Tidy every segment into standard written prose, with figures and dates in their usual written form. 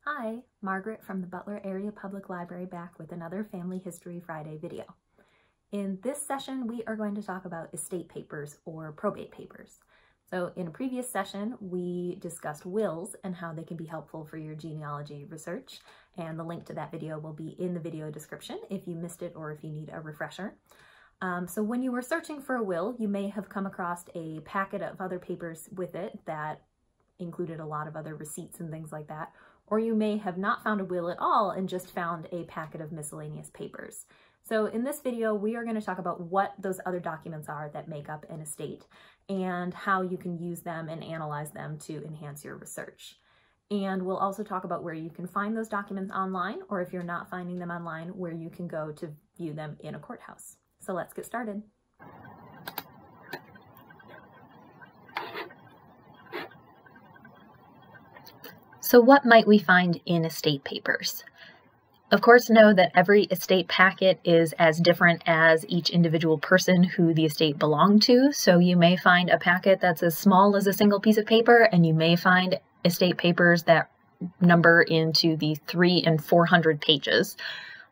Hi, Margaret from the Butler Area Public Library back with another Family History Friday video. In this session, we are going to talk about estate papers or probate papers. So in a previous session, we discussed wills and how they can be helpful for your genealogy research, and the link to that video will be in the video description if you missed it or if you need a refresher. So when you were searching for a will, you may have come across a packet of other papers with it that included a lot of other receipts and things like that. Or you may have not found a will at all and just found a packet of miscellaneous papers. So in this video, we are going to talk about what those other documents are that make up an estate and how you can use them and analyze them to enhance your research. And we'll also talk about where you can find those documents online, or if you're not finding them online, where you can go to view them in a courthouse. So let's get started. So what might we find in estate papers? Of course, know that every estate packet is as different as each individual person who the estate belonged to. So you may find a packet that's as small as a single piece of paper, and you may find estate papers that number into the 300 and 400 pages.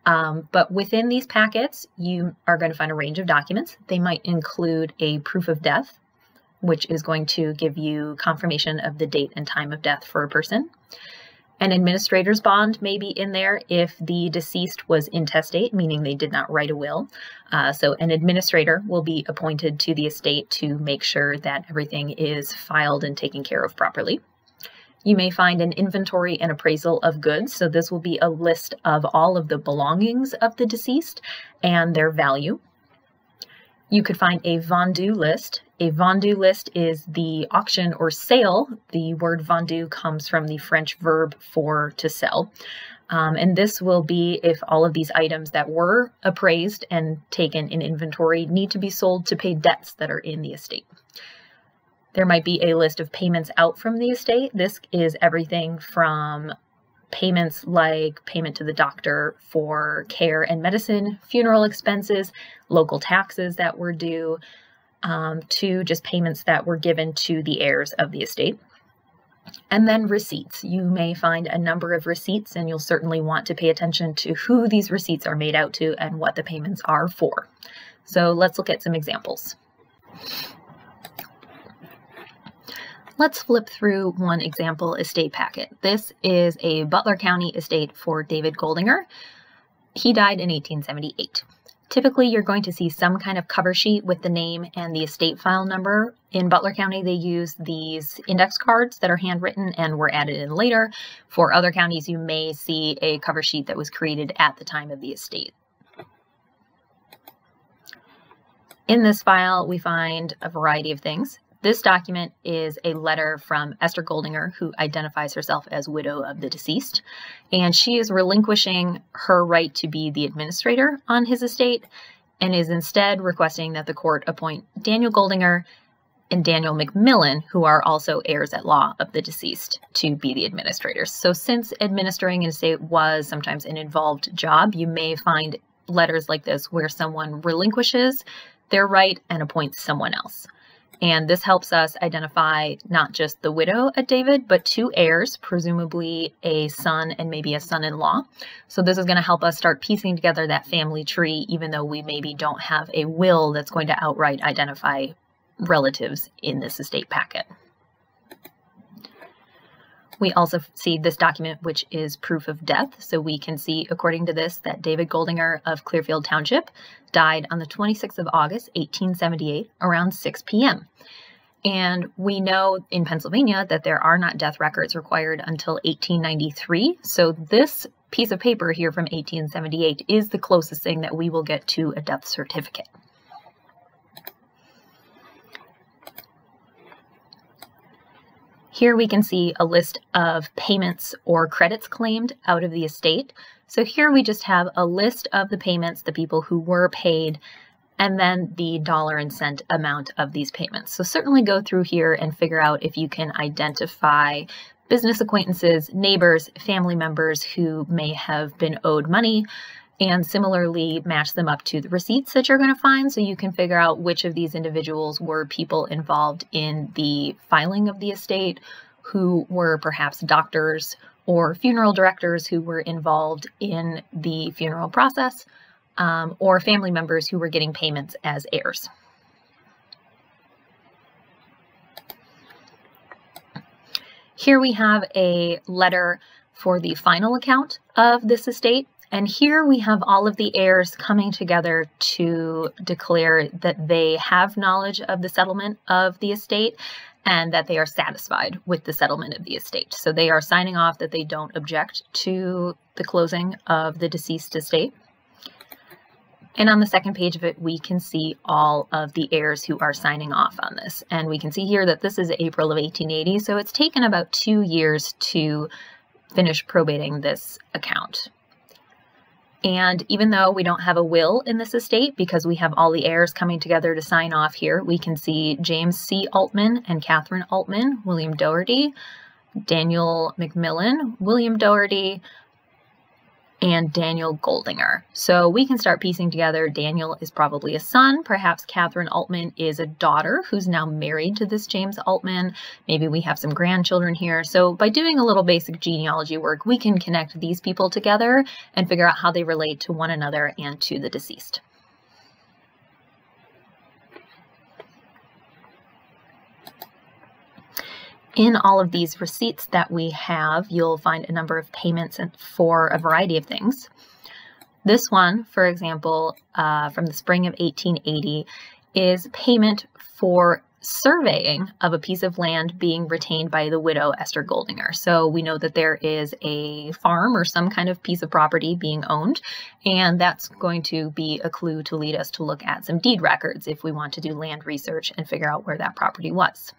But within these packets, you are going to find a range of documents. They might include a proof of death, which is going to give you confirmation of the date and time of death for a person. An administrator's bond may be in there if the deceased was intestate, meaning they did not write a will. So an administrator will be appointed to the estate to make sure that everything is filed and taken care of properly. You may find an inventory and appraisal of goods. So this will be a list of all of the belongings of the deceased and their value. You could find a vendue list. A vendue list is the auction or sale. The word vendue comes from the French verb for to sell. And this will be if all of these items that were appraised and taken in inventory need to be sold to pay debts that are in the estate. There might be a list of payments out from the estate. This is everything from payments like payment to the doctor for care and medicine, funeral expenses, local taxes that were due, to just payments that were given to the heirs of the estate. And then receipts. You may find a number of receipts, and you'll certainly want to pay attention to who these receipts are made out to and what the payments are for. So let's look at some examples. Let's flip through one example estate packet. This is a Butler County estate for David Goldinger. He died in 1878. Typically, you're going to see some kind of cover sheet with the name and the estate file number. In Butler County, they use these index cards that are handwritten and were added in later. For other counties, you may see a cover sheet that was created at the time of the estate. In this file, we find a variety of things. This document is a letter from Esther Goldinger, who identifies herself as widow of the deceased, and she is relinquishing her right to be the administrator on his estate and is instead requesting that the court appoint Daniel Goldinger and Daniel McMillan, who are also heirs at law of the deceased, to be the administrators. So since administering an estate was sometimes an involved job, you may find letters like this where someone relinquishes their right and appoints someone else. And this helps us identify not just the widow of David, but two heirs, presumably a son and maybe a son-in-law. So this is going to help us start piecing together that family tree, even though we maybe don't have a will that's going to outright identify relatives in this estate packet. We also see this document, which is proof of death. So we can see, according to this, that David Goldinger of Clearfield Township died on the 26th of August, 1878, around 6 p.m. And we know in Pennsylvania that there are not death records required until 1893. So this piece of paper here from 1878 is the closest thing that we will get to a death certificate. Here we can see a list of payments or credits claimed out of the estate. So here we just have a list of the payments, the people who were paid, and then the dollar and cent amount of these payments. So certainly go through here and figure out if you can identify business acquaintances, neighbors, family members who may have been owed money, and similarly match them up to the receipts that you're going to find so you can figure out which of these individuals were people involved in the filing of the estate, who were perhaps doctors or funeral directors who were involved in the funeral process, or family members who were getting payments as heirs. Here we have a letter for the final account of this estate, and here we have all of the heirs coming together to declare that they have knowledge of the settlement of the estate and that they are satisfied with the settlement of the estate. So they are signing off that they don't object to the closing of the deceased estate. And on the second page of it, we can see all of the heirs who are signing off on this. And we can see here that this is April of 1880, so it's taken about 2 years to finish probating this account. And even though we don't have a will in this estate, because we have all the heirs coming together to sign off here, we can see James C. Altman and Catherine Altman, William Doherty, Daniel McMillan, William Doherty, and Daniel Goldinger. So we can start piecing together Daniel is probably a son, perhaps Catherine Altman is a daughter who's now married to this James Altman. Maybe we have some grandchildren here. So by doing a little basic genealogy work, we can connect these people together and figure out how they relate to one another and to the deceased. In all of these receipts that we have, you'll find a number of payments for a variety of things. This one, for example, from the spring of 1880, is payment for surveying of a piece of land being retained by the widow Esther Goldinger. So we know that there is a farm or some kind of piece of property being owned, and that's going to be a clue to lead us to look at some deed records if we want to do land research and figure out where that property was.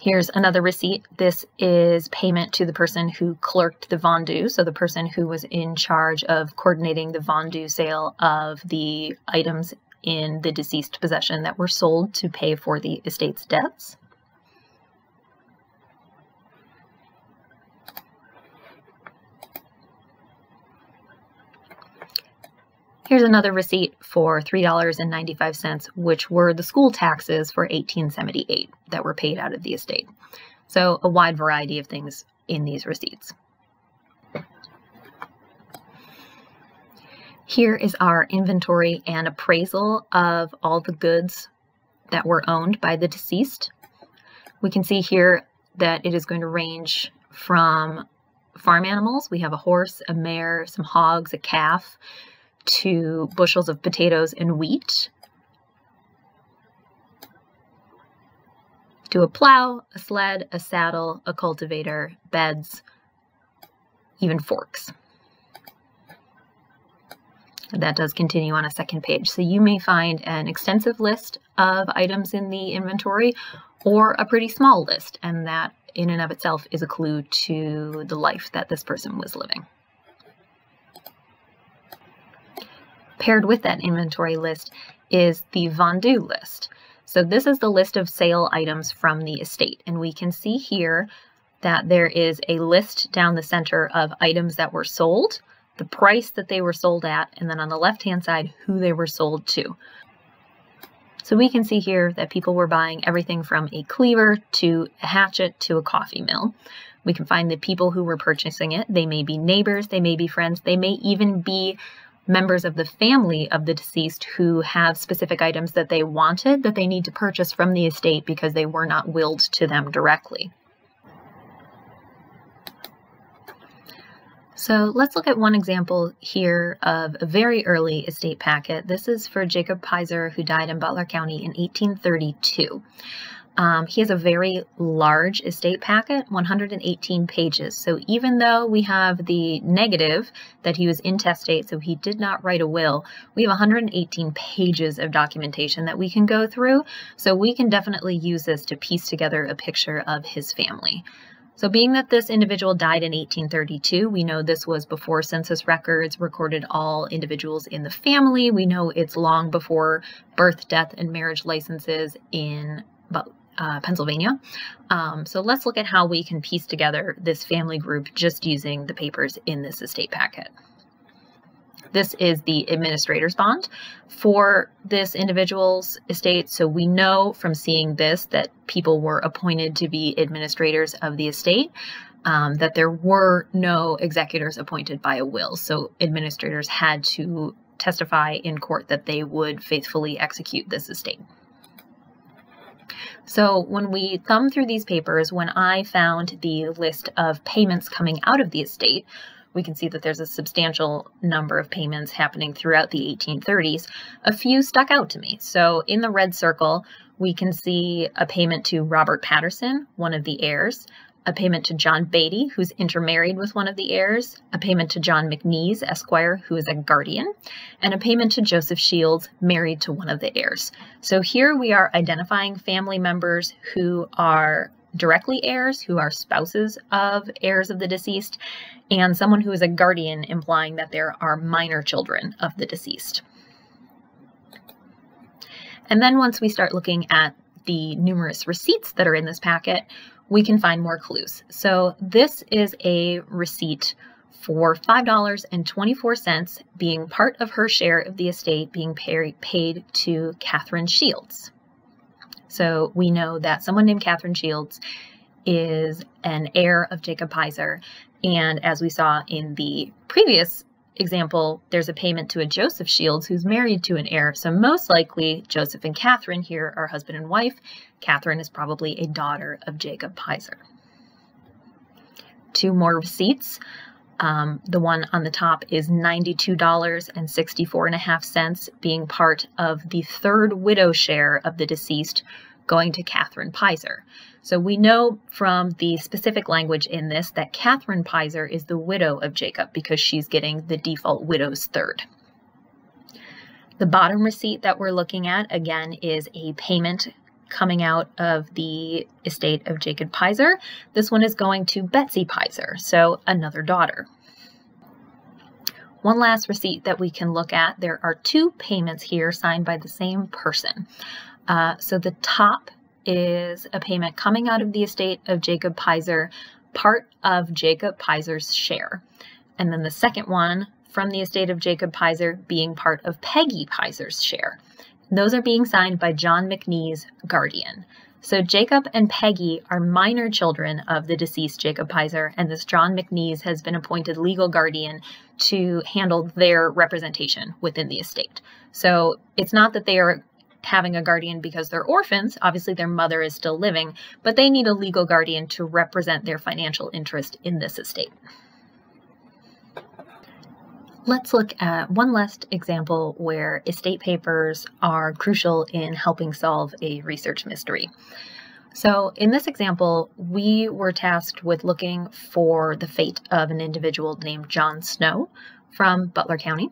Here's another receipt. This is payment to the person who clerked the vendue, so the person who was in charge of coordinating the vendue sale of the items in the deceased possession that were sold to pay for the estate's debts. Here's another receipt for $3.95, which were the school taxes for 1878 that were paid out of the estate. So a wide variety of things in these receipts. Here is our inventory and appraisal of all the goods that were owned by the deceased. We can see here that it is going to range from farm animals. We have a horse, a mare, some hogs, a calf, to bushels of potatoes and wheat, to a plow, a sled, a saddle, a cultivator, beds, even forks. And that does continue on a second page. So you may find an extensive list of items in the inventory or a pretty small list, and that in and of itself is a clue to the life that this person was living. Paired with that inventory list is the vendue list. So this is the list of sale items from the estate, and we can see here that there is a list down the center of items that were sold, the price that they were sold at, and then on the left-hand side, who they were sold to. So we can see here that people were buying everything from a cleaver to a hatchet to a coffee mill. We can find the people who were purchasing it. They may be neighbors, they may be friends, they may even be members of the family of the deceased who have specific items that they wanted that they need to purchase from the estate because they were not willed to them directly. So let's look at one example here of a very early estate packet. This is for Jacob Pizer, who died in Butler County in 1832. He has a very large estate packet, 118 pages. So even though we have the negative that he was intestate, so he did not write a will, we have 118 pages of documentation that we can go through. So we can definitely use this to piece together a picture of his family. So being that this individual died in 1832, we know this was before census records recorded all individuals in the family. We know it's long before birth, death, and marriage licenses in Pennsylvania. So let's look at how we can piece together this family group just using the papers in this estate packet. This is the administrator's bond for this individual's estate. So we know from seeing this that people were appointed to be administrators of the estate, that there were no executors appointed by a will. So administrators had to testify in court that they would faithfully execute this estate. So when we thumb through these papers, when I found the list of payments coming out of the estate, we can see that there's a substantial number of payments happening throughout the 1830s. A few stuck out to me. So in the red circle, we can see a payment to Robert Patterson, one of the heirs, a payment to John Beatty, who's intermarried with one of the heirs, a payment to John McNeese, Esquire, who is a guardian, and a payment to Joseph Shields, married to one of the heirs. So here we are identifying family members who are directly heirs, who are spouses of heirs of the deceased, and someone who is a guardian, implying that there are minor children of the deceased. And then once we start looking at the numerous receipts that are in this packet, we can find more clues. So this is a receipt for $5.24 being part of her share of the estate being paid to Catherine Shields. So we know that someone named Catherine Shields is an heir of Jacob Pizer. And as we saw in the previous example, there's a payment to a Joseph Shields who's married to an heir. So most likely Joseph and Catherine here are husband and wife. Catherine is probably a daughter of Jacob Pizer. Two more receipts. The one on the top is $92.64.5 being part of the third widow share of the deceased going to Catherine Pizer. So we know from the specific language in this that Catherine Pizer is the widow of Jacob because she's getting the default widow's third. The bottom receipt that we're looking at, again, is a payment coming out of the estate of Jacob Pizer. This one is going to Betsy Pizer, so another daughter. One last receipt that we can look at, there are two payments here signed by the same person. So the top is a payment coming out of the estate of Jacob Pizer, part of Jacob Pizer's share. And then the second one from the estate of Jacob Pizer being part of Peggy Pizer's share. Those are being signed by John McNeese, guardian. So Jacob and Peggy are minor children of the deceased Jacob Pizer, and this John McNeese has been appointed legal guardian to handle their representation within the estate. So it's not that they are having a guardian because they're orphans. Obviously, their mother is still living, but they need a legal guardian to represent their financial interest in this estate. Let's look at one last example where estate papers are crucial in helping solve a research mystery. So in this example, we were tasked with looking for the fate of an individual named John Snow from Butler County.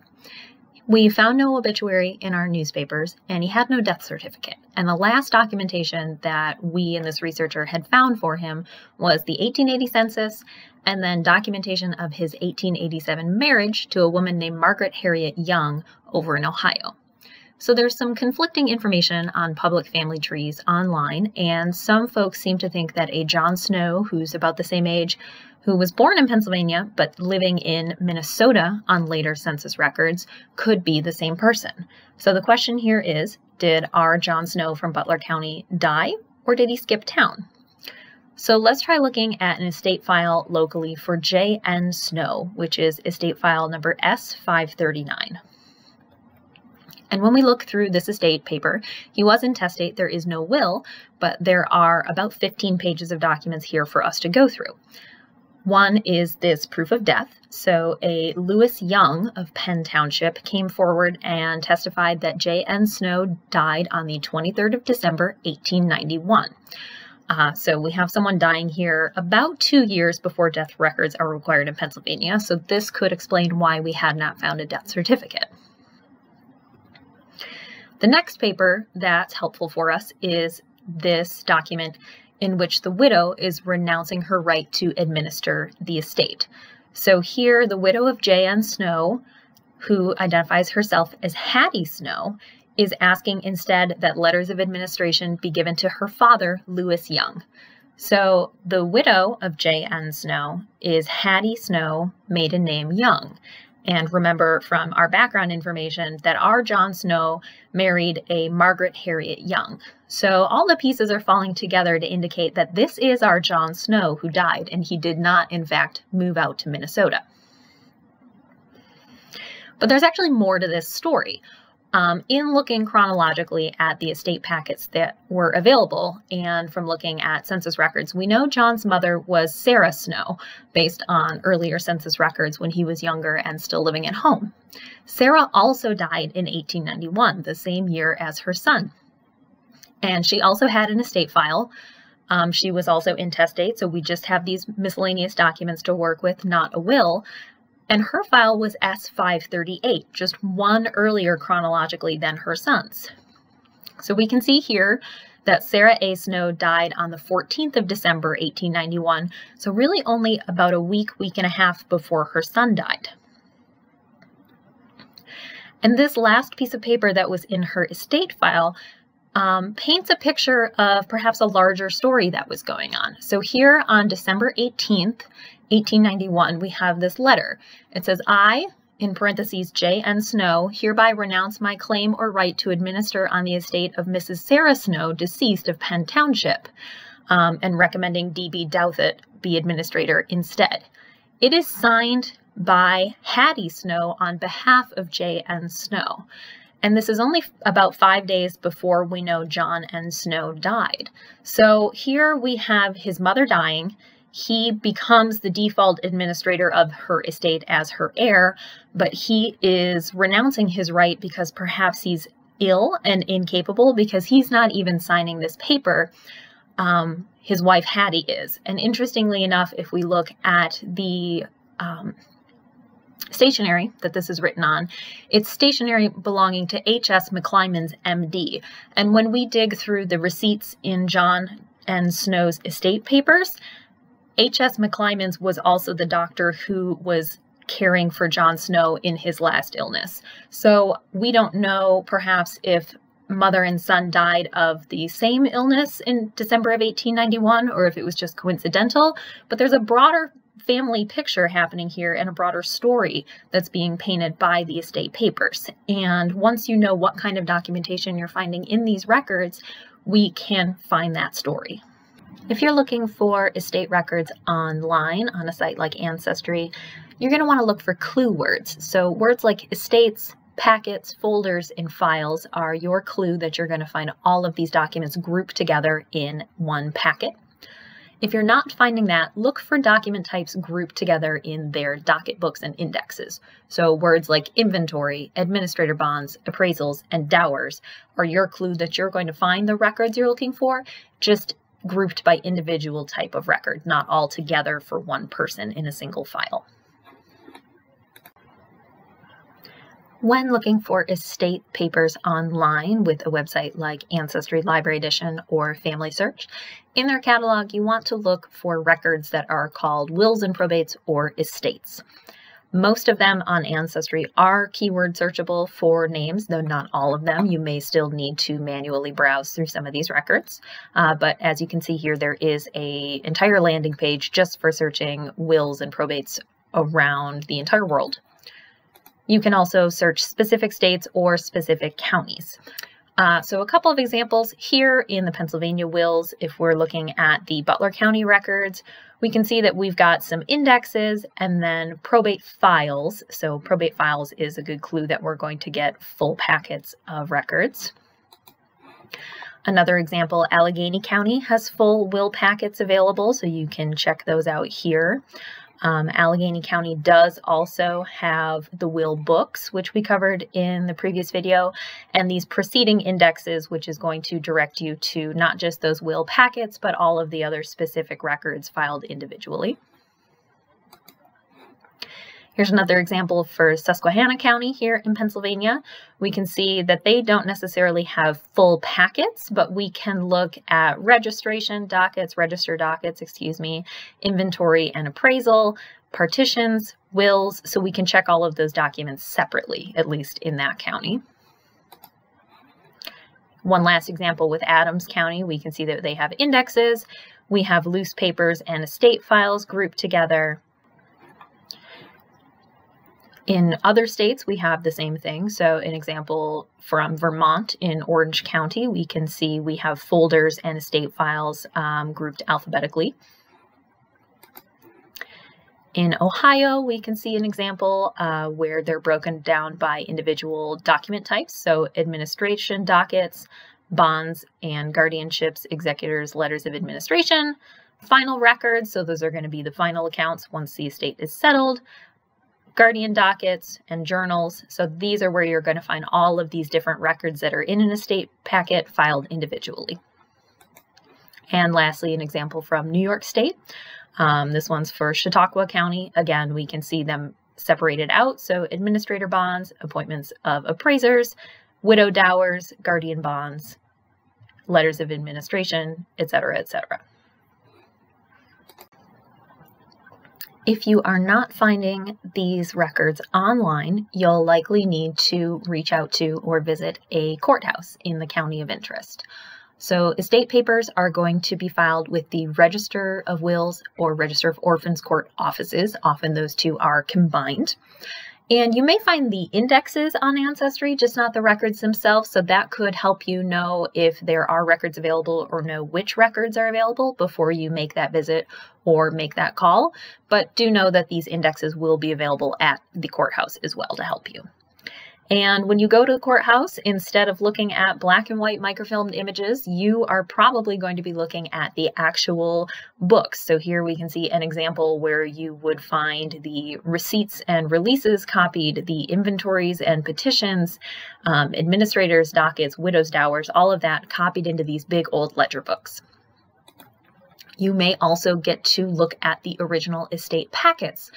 We found no obituary in our newspapers, and he had no death certificate. And the last documentation that we and this researcher had found for him was the 1880 census, and then documentation of his 1887 marriage to a woman named Margaret Harriet Young over in Ohio. So there's some conflicting information on public family trees online, and some folks seem to think that a John Snow, who's about the same age, who was born in Pennsylvania but living in Minnesota on later census records, could be the same person. So the question here is, did our John Snow from Butler County die, or did he skip town? So let's try looking at an estate file locally for J.N. Snow, which is estate file number S539. And when we look through this estate paper, he was intestate, there is no will, but there are about 15 pages of documents here for us to go through. One is this proof of death. So a Lewis Young of Penn Township came forward and testified that J.N. Snow died on the 23rd of December, 1891. So we have someone dying here about 2 years before death records are required in Pennsylvania. So this could explain why we had not found a death certificate. The next paper that's helpful for us is this document in which the widow is renouncing her right to administer the estate. So here, the widow of J.N. Snow, who identifies herself as Hattie Snow, is asking instead that letters of administration be given to her father, Lewis Young. So the widow of J.N. Snow is Hattie Snow, maiden name Young. And remember from our background information that our John Snow married a Margaret Harriet Young. So all the pieces are falling together to indicate that this is our John Snow who died, and he did not, in fact, move out to Minnesota. But there's actually more to this story. In looking chronologically at the estate packets that were available and from looking at census records, we know John's mother was Sarah Snow, based on earlier census records when he was younger and still living at home. Sarah also died in 1891, the same year as her son. And she also had an estate file. She was also intestate, so we just have these miscellaneous documents to work with, not a will. And her file was S538, just one earlier chronologically than her son's. So we can see here that Sarah A. Snow died on the 14th of December, 1891, so really only about a week and a half before her son died. And this last piece of paper that was in her estate file paints a picture of perhaps a larger story that was going on. So here on December 18th, 1891, we have this letter. It says, I, in parentheses, J.N. Snow, hereby renounce my claim or right to administer on the estate of Mrs. Sarah Snow, deceased of Penn Township, and recommending D.B. Douthit be administrator instead. It is signed by Hattie Snow on behalf of J.N. Snow. And this is only about 5 days before we know John N. Snow died. So here we have his mother dying. He becomes the default administrator of her estate as her heir, but he is renouncing his right because perhaps he's ill and incapable, because he's not even signing this paper. His wife Hattie is. And interestingly enough, if we look at the stationery that this is written on, it's stationery belonging to H.S. McClymonds, M.D. And when we dig through the receipts in John N. Snow's estate papers, H.S. McClymonds was also the doctor who was caring for John Snow in his last illness. So we don't know perhaps if mother and son died of the same illness in December of 1891 or if it was just coincidental, but there's a broader family picture happening here and a broader story that's being painted by the estate papers. And once you know what kind of documentation you're finding in these records, we can find that story. If you're looking for estate records online on a site like Ancestry, you're going to want to look for clue words. So words like estates, packets, folders, and files are your clue that you're going to find all of these documents grouped together in one packet. If you're not finding that, look for document types grouped together in their docket books and indexes. So words like inventory, administrator bonds, appraisals, and dowers are your clue that you're going to find the records you're looking for, just grouped by individual type of record, not all together for one person in a single file. When looking for estate papers online with a website like Ancestry Library Edition or Family Search, in their catalog you want to look for records that are called wills and probates or estates. Most of them on Ancestry are keyword searchable for names, though not all of them. You may still need to manually browse through some of these records. But as you can see here, there is an entire landing page just for searching wills and probates around the entire world. You can also search specific states or specific counties. So a couple of examples here in the Pennsylvania wills. If we're looking at the Butler County records, we can see that we've got some indexes and then probate files. So probate files is a good clue that we're going to get full packets of records. Another example, Allegheny County has full will packets available, so you can check those out here. Allegheny County does also have the will books, which we covered in the previous video, and these preceding indexes, which is going to direct you to not just those will packets, but all of the other specific records filed individually. Here's another example for Susquehanna County here in Pennsylvania. We can see that they don't necessarily have full packets, but we can look at registration dockets, register dockets, inventory and appraisal, partitions, wills, so we can check all of those documents separately, at least in that county. One last example with Adams County, we can see that they have indexes, we have loose papers and estate files grouped together. In other states, we have the same thing. So an example from Vermont in Orange County, we can see we have folders and estate files grouped alphabetically. In Ohio, we can see an example where they're broken down by individual document types. So administration dockets, bonds and guardianships, executors, letters of administration, final records. So those are going to be the final accounts once the estate is settled, guardian dockets, and journals. So these are where you're going to find all of these different records that are in an estate packet filed individually. And lastly, an example from New York State. This one's for Chautauqua County. Again, we can see them separated out. So administrator bonds, appointments of appraisers, widow dowers, guardian bonds, letters of administration, etc., etc. If you are not finding these records online, you'll likely need to reach out to or visit a courthouse in the county of interest. So estate papers are going to be filed with the Register of Wills or Register of Orphans Court offices. Often those two are combined. And you may find the indexes on Ancestry, just not the records themselves. So that could help you know if there are records available or know which records are available before you make that visit or make that call. But do know that these indexes will be available at the courthouse as well to help you. And when you go to the courthouse, instead of looking at black and white microfilmed images, you are probably going to be looking at the actual books. So here we can see an example where you would find the receipts and releases copied, the inventories and petitions, administrators' dockets, widows' dowers, all of that copied into these big old ledger books. You may also get to look at the original estate packets.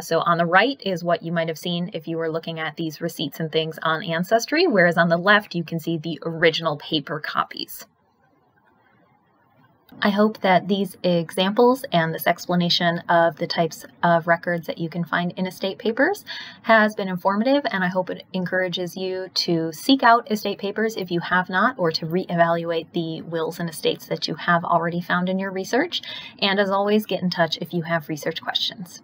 So on the right is what you might have seen if you were looking at these receipts and things on Ancestry, whereas on the left you can see the original paper copies. I hope that these examples and this explanation of the types of records that you can find in estate papers has been informative, and I hope it encourages you to seek out estate papers if you have not, or to reevaluate the wills and estates that you have already found in your research. And as always, get in touch if you have research questions.